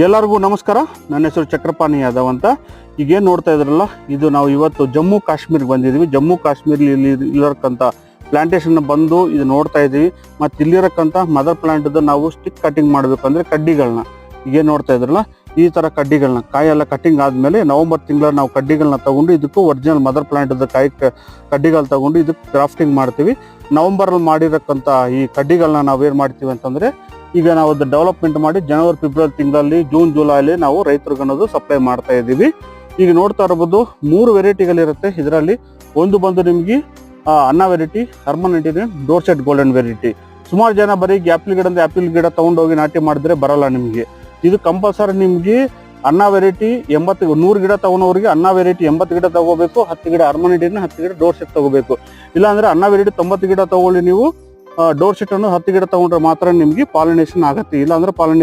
ಎಲ್ಲರಿಗೂ ನಮಸ್ಕಾರ. ನನ್ನ ಹೆಸರು ಚಕ್ರಪಾಣಿ ಯಾದವ್ ಅಂತ. ಈಗೇನು ನೋಡ್ತಾ ಇದ್ರಲ್ಲ, ಇದು ನಾವು ಇವತ್ತು ಜಮ್ಮು ಕಾಶ್ಮೀರ್ಗೆ ಬಂದಿದ್ದೀವಿ. ಜಮ್ಮು ಕಾಶ್ಮೀರಲ್ಲಿ ಇಲ್ಲಿರಕ್ಕಂಥ ಪ್ಲಾಂಟೇಶನ್ ಬಂದು ಇದು ನೋಡ್ತಾ ಇದ್ದೀವಿ. ಮತ್ತು ಇಲ್ಲಿರಕ್ಕಂಥ ಮದರ್ ಪ್ಲಾಂಟ್ದು ನಾವು ಸ್ಟಿಕ್ ಕಟಿಂಗ್ ಮಾಡಬೇಕಂದ್ರೆ ಕಡ್ಡಿಗಳನ್ನ ಈಗೇನು ನೋಡ್ತಾ ಇದ್ರಲ್ಲ, ಈ ಥರ ಕಡ್ಡಿಗಳನ್ನ ಕಾಯೆಲ್ಲ ಕಟಿಂಗ್ ಆದಮೇಲೆ ನವಂಬರ್ ತಿಂಗಳ ನಾವು ಕಡ್ಡಿಗಳನ್ನ ತಗೊಂಡು ಇದಕ್ಕೂ ಒರಿಜಿನಲ್ ಮದರ್ ಪ್ಲಾಂಟ್ದು ಕಾಯಿ ಕಡ್ಡಿಗಳು ತಗೊಂಡು ಇದಕ್ಕೆ ಗ್ರಾಫ್ಟಿಂಗ್ ಮಾಡ್ತೀವಿ. ನವಂಬರಲ್ಲಿ ಮಾಡಿರಕ್ಕಂಥ ಈ ಕಡ್ಡಿಗಳನ್ನ ನಾವೇನು ಮಾಡ್ತೀವಿ ಅಂತಂದರೆ, ಈಗ ನಾವು ಅದು ಡೆವಲಪ್ಮೆಂಟ್ ಮಾಡಿ ಜನವರಿ ಫೆಬ್ರವರಿ ತಿಂಗಳಲ್ಲಿ ಜೂನ್ ಜುಲೈಲಿ ನಾವು ರೈತರಿಗೆ ಅನ್ನೋದು ಸಪ್ಲೈ ಮಾಡ್ತಾ ಇದ್ದೀವಿ. ಈಗ ನೋಡ್ತಾ ಇರ್ಬೋದು 3 ವೆರೈಟಿಗಳಿರುತ್ತೆ. ಇದರಲ್ಲಿ ಒಂದು ಬಂದು ನಿಮಗೆ Anna variety, Harman interior, Dorset Golden variety. ಸುಮಾರು ಜನ ಬರೀ ಆ್ಯಪಲ್ ಗಿಡ ತೊಗೊಂಡೋಗಿ ನಾಟಿ ಮಾಡಿದ್ರೆ ಬರಲ್ಲ ನಿಮಗೆ. ಇದು ಕಂಪಲ್ಸರಿ ನಿಮಗೆ ಅನ್ನ ವೆರೈಟಿ 100 ಗಿಡ ತಗೊಳೋರಿಗೆ ಅನ್ನ ವೆರೈಟಿ 80 ಗಿಡ ತಗೋಬೇಕು, 10 ಗಿಡ ಹರ್ಮನ್ ಇಂಟೀರಿಯರ್, 10 ಗಿಡ ಡೋರ್ಸೆಟ್ ತಗೋಬೇಕು. ಇಲ್ಲಾಂದ್ರೆ ಅನ್ನ ವೆರೈಟಿ 90 ಗಿಡ ತಗೊಳ್ಳಿ ನೀವು, ಡೋರ್ಸೆಟ್ ಅನ್ನು 10 ಗಿಡ ತಗೊಂಡ್ರೆ ಮಾತ್ರ ನಿಮಗೆ ಪಾಲಿನೇಷನ್ ಆಗುತ್ತೆ. ಇಲ್ಲಾಂದ್ರೆ